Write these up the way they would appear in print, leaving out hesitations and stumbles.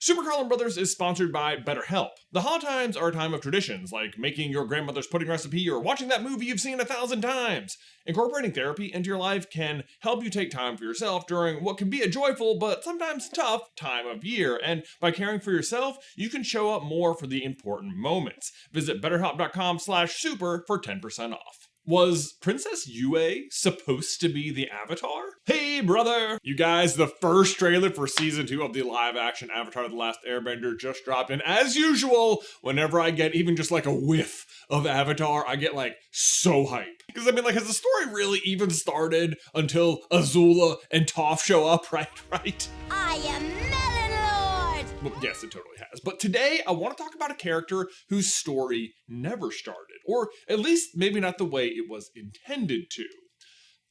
Super Carlin Brothers is sponsored by BetterHelp. The holiday times are a time of traditions, like making your grandmother's pudding recipe or watching that movie you've seen 1,000 times. Incorporating therapy into your life can help you take time for yourself during what can be a joyful but sometimes tough time of year, and by caring for yourself, you can show up more for the important moments. Visit betterhelp.com/super for 10% off. Was Princess Yue supposed to be the Avatar? Hey brother! You guys, the first trailer for season 2 of the live-action Avatar the Last Airbender just dropped, and as usual, whenever I get even just like a whiff of Avatar, I get like so hyped. Because I mean, like, has the story really even started until Azula and Toph show up, right? I am Melon Lord! Well, yes, it totally has. But today, I want to talk about a character whose story never started, or at least maybe not the way it was intended to.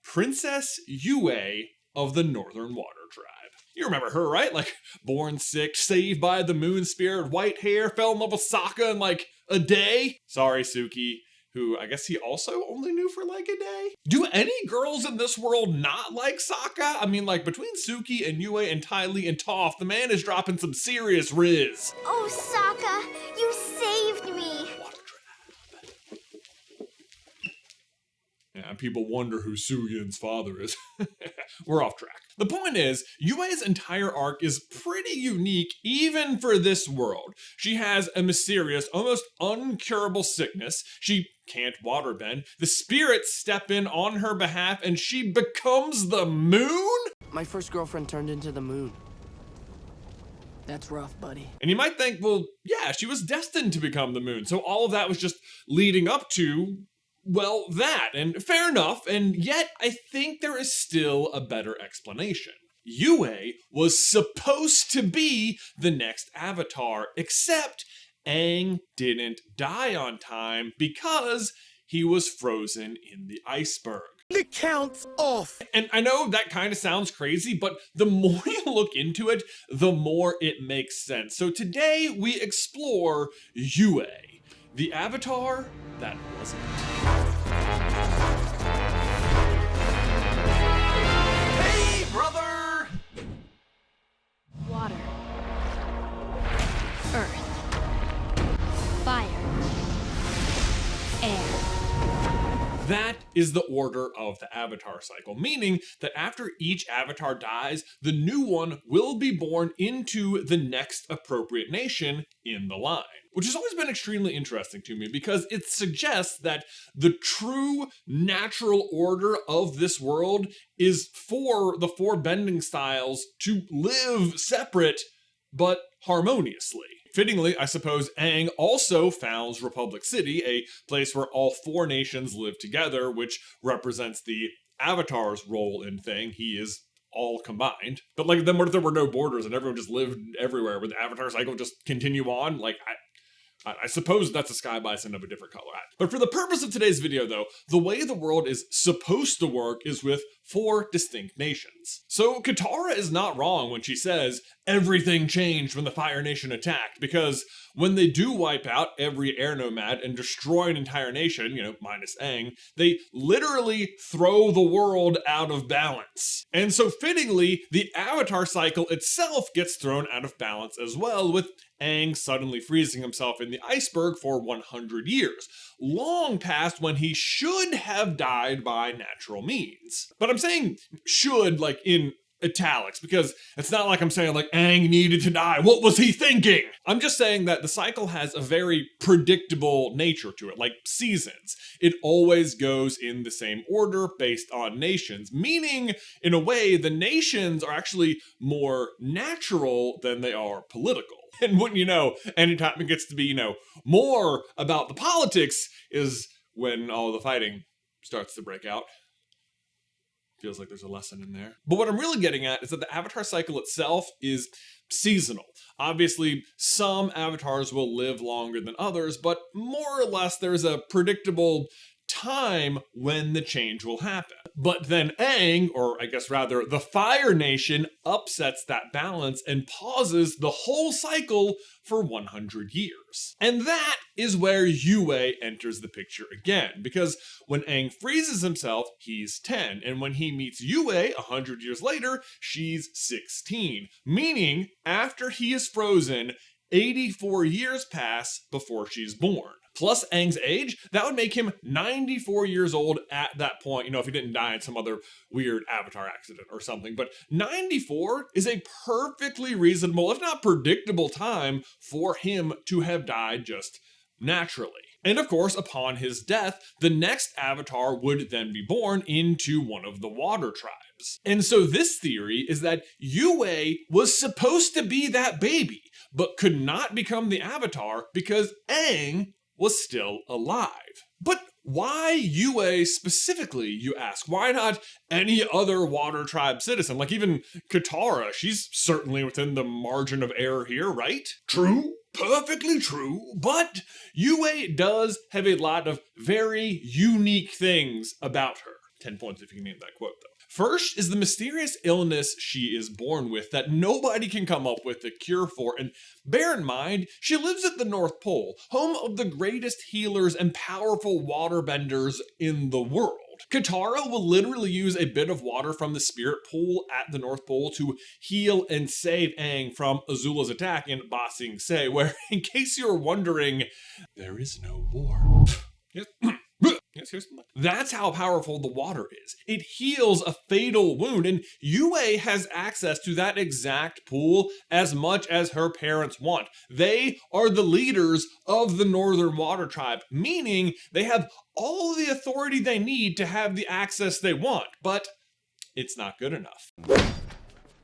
Princess Yue of the Northern Water Tribe. You remember her, right? Like, born sick, saved by the moon spirit, white hair, fell in love with Sokka in like a day. Sorry, Suki, who I guess he also only knew for like a day. Do any girls in this world not like Sokka? I mean, like, between Suki and Yue and Ty Lee and Toph, the man is dropping some serious riz. Oh, Sokka, you saved me. Water Tribe. Yeah, people wonder who Suyin's father is. We're off track. The point is, Yue's entire arc is pretty unique even for this world. She has a mysterious, almost uncurable sickness. She can't waterbend. The spirits step in on her behalf and she becomes the moon? My first girlfriend turned into the moon. That's rough, buddy. And you might think, well, yeah, she was destined to become the moon. So all of that was just leading up to, well, that, and fair enough, and yet I think there is still a better explanation. Yue was supposed to be the next Avatar, except Aang didn't die on time because he was frozen in the iceberg. The count's off! And I know that kind of sounds crazy, but the more you look into it, the more it makes sense. So today we explore Yue, the Avatar that wasn't. Hey, brother! Water. Earth. Fire. Air. That is the order of the Avatar cycle, meaning that after each Avatar dies, the new one will be born into the next appropriate nation in the line. Which has always been extremely interesting to me because it suggests that the true natural order of this world is for the four bending styles to live separate but harmoniously. Fittingly, I suppose Aang also founds Republic City, a place where all four nations live together, which represents the Avatar's role in thing. He is all combined. But like, then what if there were no borders and everyone just lived everywhere? Would the Avatar cycle just continue on? Like, I suppose that's a sky bison of a different color. But for the purpose of today's video though, the way the world is supposed to work is with four distinct nations. So Katara is not wrong when she says everything changed when the Fire Nation attacked, because when they do wipe out every air nomad and destroy an entire nation, you know, minus Aang, they literally throw the world out of balance. And so fittingly, the Avatar cycle itself gets thrown out of balance as well, with Aang suddenly freezing himself in the iceberg for 100 years, long past when he should have died by natural means. But I'm saying should like in italics, because it's not like I'm saying like Aang needed to die. What was he thinking? I'm just saying that the cycle has a very predictable nature to it, like seasons. It always goes in the same order based on nations, meaning in a way the nations are actually more natural than they are political. And wouldn't you know, anytime it gets to be, you know, more about the politics is when all the fighting starts to break out. Feels like there's a lesson in there. But what I'm really getting at is that the Avatar cycle itself is seasonal. Obviously, some avatars will live longer than others, but more or less there's a predictable time when the change will happen. But then Aang, or I guess rather the Fire Nation, upsets that balance and pauses the whole cycle for 100 years. And that is where Yue enters the picture again, because when Aang freezes himself, he's 10, and when he meets Yue 100 years later, she's 16, meaning after he is frozen, 84 years pass before she's born. Plus Aang's age, that would make him 94 years old at that point, if he didn't die in some other weird Avatar accident or something. But 94 is a perfectly reasonable, if not predictable, time for him to have died just naturally. And of course, upon his death, the next Avatar would then be born into one of the water tribes. And so this theory is that Yue was supposed to be that baby, but could not become the Avatar because Aang was still alive. But why Yue specifically, you ask? Why not any other water tribe citizen? Like even Katara, she's certainly within the margin of error here, right? True. Perfectly true, but Yue does have a lot of very unique things about her. 10 points if you can name that quote, though. First is the mysterious illness she is born with that nobody can come up with a cure for, and bear in mind, she lives at the North Pole, home of the greatest healers and powerful waterbenders in the world. Katara will literally use a bit of water from the spirit pool at the North Pole to heal and save Aang from Azula's attack in Ba Sing Se, where, in case you're wondering, there is no war. Yes, that's how powerful the water is. It heals a fatal wound, and Yue has access to that exact pool as much as her parents want. They are the leaders of the Northern Water Tribe, meaning they have all the authority they need to have the access they want, but it's not good enough.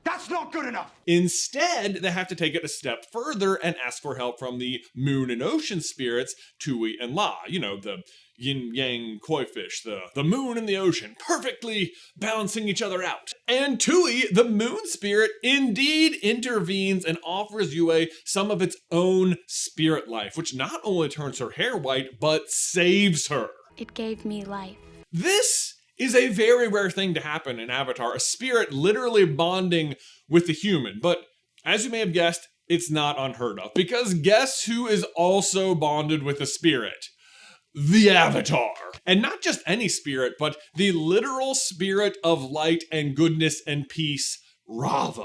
That's not good enough! Instead, they have to take it a step further and ask for help from the moon and ocean spirits, Tui and La, the yin-yang koi fish, the moon and the ocean, perfectly balancing each other out. And Tui, the moon spirit, indeed intervenes and offers Yue some of its own spirit life, which not only turns her hair white, but saves her. It gave me life. This is a very rare thing to happen in Avatar, a spirit literally bonding with a human. But as you may have guessed, it's not unheard of, because guess who is also bonded with a spirit? The Avatar. And not just any spirit, but the literal spirit of light and goodness and peace, Rava.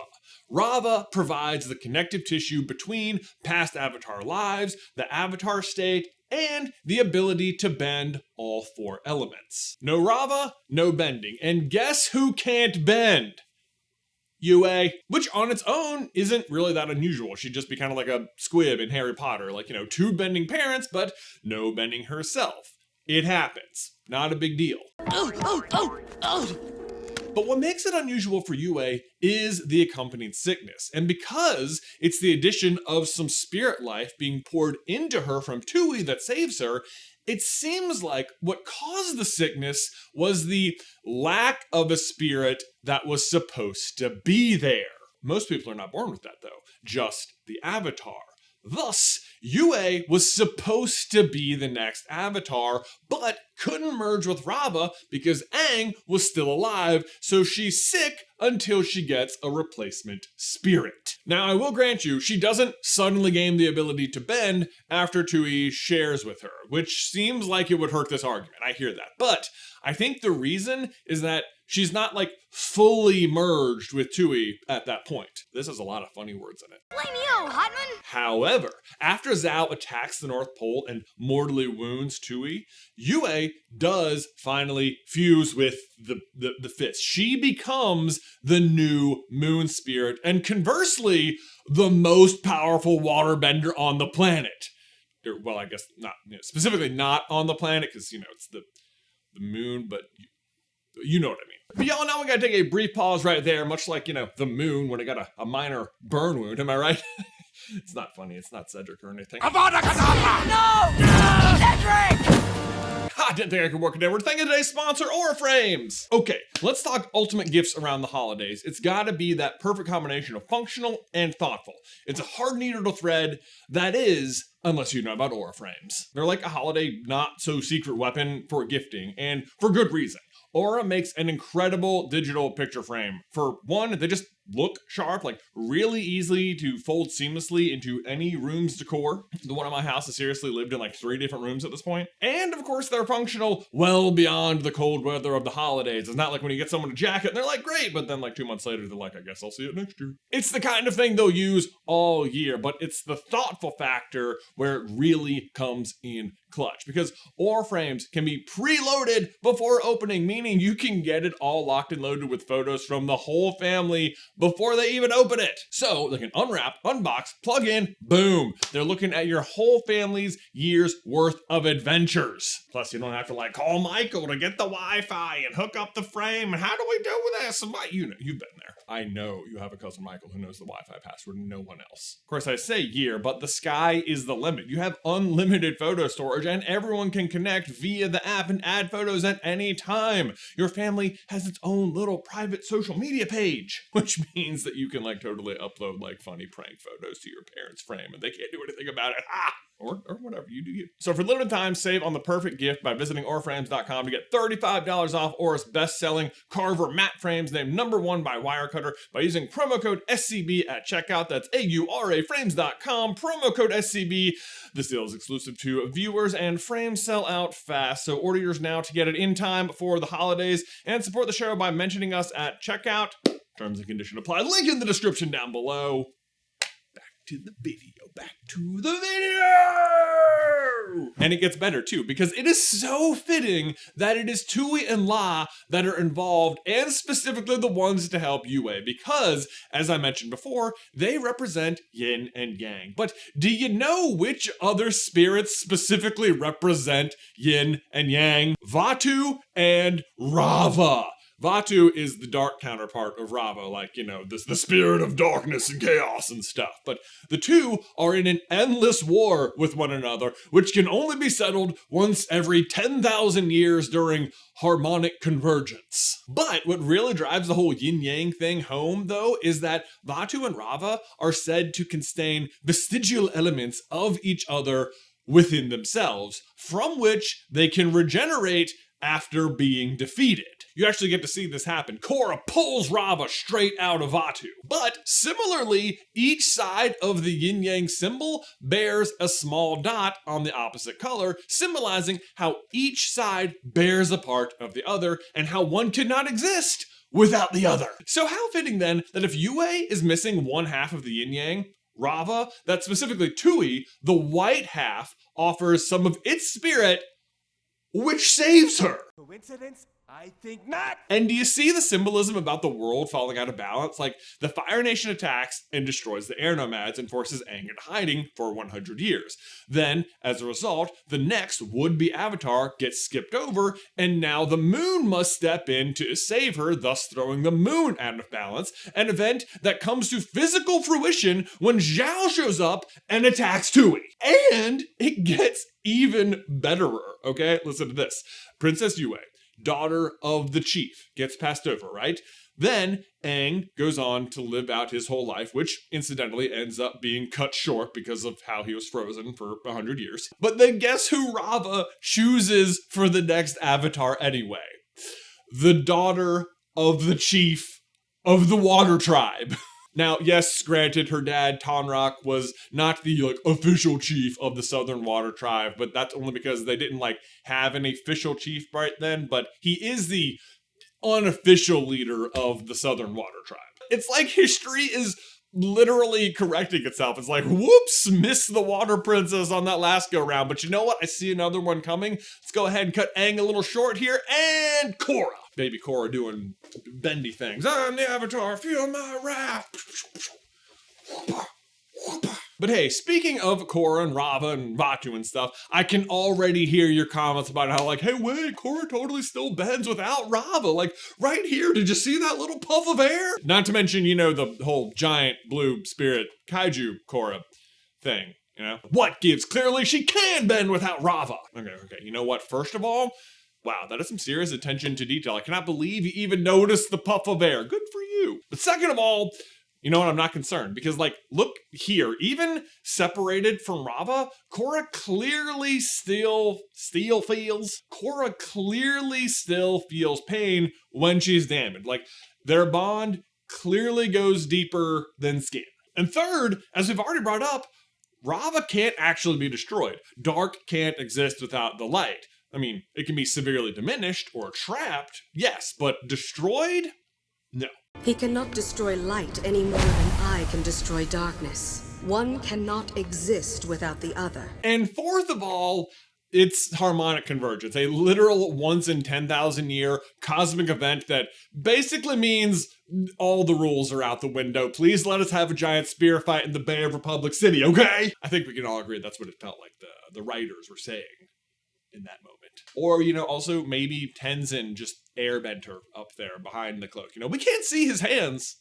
Rava provides the connective tissue between past Avatar lives, the Avatar state, and the ability to bend all four elements. No Rava, no bending. And guess who can't bend? Yue, which on its own isn't really that unusual. She'd just be kind of like a squib in Harry Potter, like, two bending parents, but no bending herself. It happens. Not a big deal. But what makes it unusual for Yue is the accompanying sickness. And because it's the addition of some spirit life being poured into her from Tui that saves her, it seems like what caused the sickness was the lack of a spirit that was supposed to be there. Most people are not born with that, though, just the Avatar. Thus, Yue was supposed to be the next Avatar, but couldn't merge with Rava because Aang was still alive, so she's sick until she gets a replacement spirit. Now, I will grant you, she doesn't suddenly gain the ability to bend after Tui shares with her, which seems like it would hurt this argument. I hear that. But I think the reason is that she's not fully merged with Tui at that point. This has a lot of funny words in it. Blame you, Hotman! However, after Zhao attacks the North Pole and mortally wounds Tui, Yue does finally fuse with the fist. She becomes the new moon spirit, and conversely, the most powerful waterbender on the planet. Well, I guess not, specifically not on the planet, because, it's the moon, but you know what I mean. But y'all, now we gotta take a brief pause right there, much like, the moon when it got a minor burn wound, am I right? It's not funny, it's not Cedric or anything. Avada Kedavra! No! Cedric! didn't think I could work today. We're thanking today's sponsor, Aura Frames. Okay, let's talk ultimate gifts around the holidays. It's gotta be that perfect combination of functional and thoughtful. It's a hard needle to thread, that is, unless you know about Aura Frames. They're like a holiday not-so-secret weapon for gifting, and for good reason. Aura makes an incredible digital picture frame. For one, they just look sharp, like really easy to fold seamlessly into any room's decor. The one at my house has seriously lived in like 3 different rooms at this point. And of course, they're functional well beyond the cold weather of the holidays. It's not like when you get someone a jacket and they're like, great, but then like 2 months later, they're like, I guess I'll see it next year. It's the kind of thing they'll use all year, but it's the thoughtful factor where it really comes in clutch, because Aura Frames can be preloaded before opening, meaning you can get it all locked and loaded with photos from the whole family before they even open it. So they can unwrap, unbox, plug in, boom. They're looking at your whole family's year's worth of adventures. Plus, you don't have to like call Michael to get the Wi-Fi and hook up the frame. And how do we do this? You know, you've been there. I know you have a cousin Michael who knows the Wi-Fi password and no one else. Of course, I say year, but the sky is the limit. You have unlimited photo storage and everyone can connect via the app and add photos at any time. Your family has its own little private social media page, which means that you can like totally upload like funny prank photos to your parents' frame and they can't do anything about it. Or whatever, you do you. So for limited time, save on the perfect gift by visiting auraframes.com to get $35 off Aura's best-selling Carver matte frames, named #1 by Wirecutter, by using promo code SCB at checkout. That's auraframes.com, promo code SCB. This deal is exclusive to viewers, and frames sell out fast, so order yours now to get it in time for the holidays, and support the show by mentioning us at checkout. Terms and conditions apply. Link in the description down below. Back to the video! And it gets better too, because it is so fitting that it is Tui and La that are involved, and specifically the ones to help Yue, because, as I mentioned before, they represent yin and yang. But do you know which other spirits specifically represent yin and yang? Vaatu and Rava. Vaatu is the dark counterpart of Rava, like, you know, the spirit of darkness and chaos and stuff. But the two are in an endless war with one another, which can only be settled once every 10,000 years during harmonic convergence. But what really drives the whole yin-yang thing home, though, is that Vaatu and Rava are said to contain vestigial elements of each other within themselves, from which they can regenerate after being defeated. You actually get to see this happen. Korra pulls Rava straight out of Vaatu. But similarly, each side of the yin-yang symbol bears a small dot on the opposite color, symbolizing how each side bears a part of the other and how one cannot exist without the other. So how fitting then that if Yue is missing one half of the yin-yang, Rava, that specifically Tui, the white half, offers some of its spirit, which saves her. Coincidence? I think not. And do you see the symbolism about the world falling out of balance? Like, the Fire Nation attacks and destroys the air nomads and forces Aang into hiding for 100 years. Then, as a result, the next would-be Avatar gets skipped over, and now the moon must step in to save her, thus throwing the moon out of balance, an event that comes to physical fruition when Zhao shows up and attacks Tui. And it gets even betterer, okay? Listen to this. Princess Yue, daughter of the chief, gets passed over, right? Then Aang goes on to live out his whole life, which incidentally ends up being cut short because of how he was frozen for 100 years. But then guess who Rava chooses for the next Avatar anyway? The daughter of the chief of the Water Tribe. Now, yes, granted, her dad, Tonrak, was not the official chief of the Southern Water Tribe, but that's only because they didn't have an official chief right then, but he is the unofficial leader of the Southern Water Tribe. It's like history is literally correcting itself. It's like, whoops, missed the Water Princess on that last go round, but you know what? I see another one coming. Let's go ahead and cut Aang a little short here, and Korra. Baby Korra doing bendy things. I'm the Avatar, feel my wrath. But hey, speaking of Korra and Rava and Vaatu and stuff, I can already hear your comments about how hey, wait, Korra totally still bends without Rava. Right here, did you see that little puff of air? Not to mention, the whole giant blue spirit kaiju Korra thing. You know? What gives? Clearly she can bend without Rava. Okay. You know what? First of all, wow, that is some serious attention to detail. I cannot believe you even noticed the puff of air. Good for you. But second of all, you know what? I'm not concerned because, like, look here. Even separated from Rava, Korra clearly still feels pain when she's damaged. Like, their bond clearly goes deeper than skin. And third, as we've already brought up, Rava can't actually be destroyed. Dark can't exist without the light. I mean, it can be severely diminished or trapped, yes, but destroyed? No. He cannot destroy light any more than I can destroy darkness. One cannot exist without the other. And fourth of all, it's harmonic convergence, a literal once in 10,000 year cosmic event that basically means all the rules are out the window. Please let us have a giant spear fight in the Bay of Republic City, okay? I think we can all agree that's what it felt like the writers were saying in that moment. Or, you know, also maybe Tenzin just airbender up there behind the cloak. You know, we can't see his hands.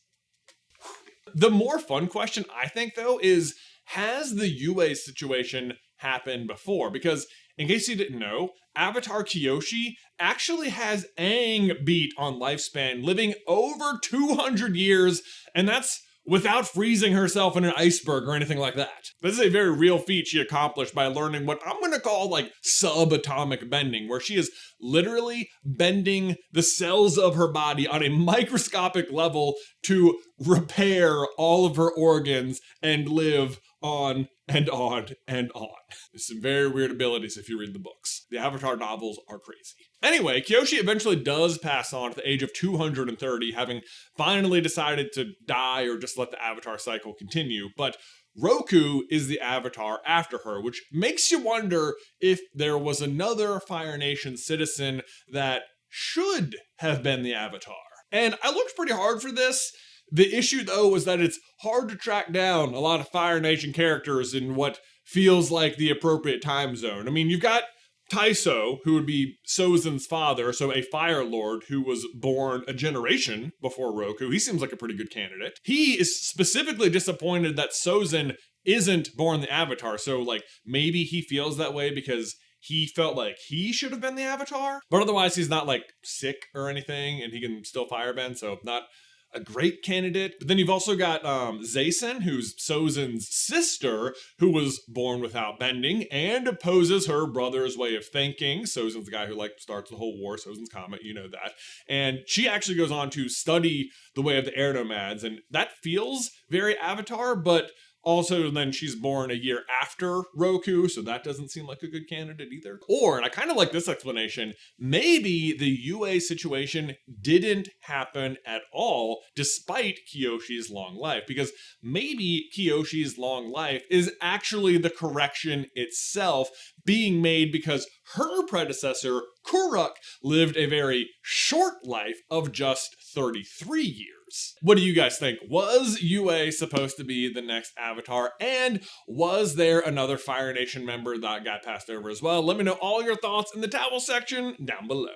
The more fun question, I think, though, is has the Yue situation happened before? Because, in case you didn't know, Avatar Kyoshi actually has Aang beat on lifespan, living over 200 years, and that's without freezing herself in an iceberg or anything like that. This is a very real feat she accomplished by learning what I'm going to call like subatomic bending, where she is literally bending the cells of her body on a microscopic level to repair all of her organs and live on and on and on. There's some very weird abilities if you read the books. The Avatar novels are crazy. Anyway, Kyoshi eventually does pass on at the age of 230, having finally decided to die or just let the Avatar cycle continue, but Roku is the Avatar after her, which makes you wonder if there was another Fire Nation citizen that should have been the Avatar. And I looked pretty hard for this. The issue, though, was that it's hard to track down a lot of Fire Nation characters in what feels like the appropriate time zone. I mean, you've got Taiso, who would be Sozin's father, so a Fire Lord who was born a generation before Roku. He seems like a pretty good candidate. He is specifically disappointed that Sozin isn't born the Avatar, so, like, maybe he feels that way because he felt like he should have been the Avatar, but otherwise he's not, like, sick or anything, and he can still firebend, so not a great candidate. But then you've also got Zaysen, who's Sozin's sister, who was born without bending and opposes her brother's way of thinking. Sozin's the guy who like starts the whole war, Sozin's Comet, you know that. And she actually goes on to study the way of the air nomads, and that feels very Avatar, but also, then she's born a year after Roku, so that doesn't seem like a good candidate either. Or, and I kind of like this explanation, maybe the Yue situation didn't happen at all despite Kyoshi's long life, because maybe Kyoshi's long life is actually the correction itself being made because her predecessor, Kuruk, lived a very short life of just 33 years. What do you guys think? Was Yue supposed to be the next Avatar? And was there another Fire Nation member that got passed over as well? Let me know all your thoughts in the towel section down below.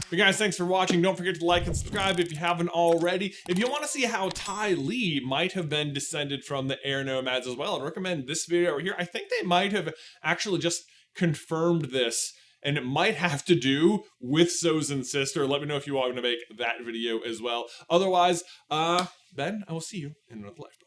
But guys, thanks for watching. Don't forget to like and subscribe if you haven't already. If you want to see how Ty Lee might have been descended from the air nomads as well, I'd recommend this video over here. I think they might have actually just confirmed this, and it might have to do with Sozin's sister. Let me know if you want to make that video as well. Otherwise, Ben, I will see you in another life.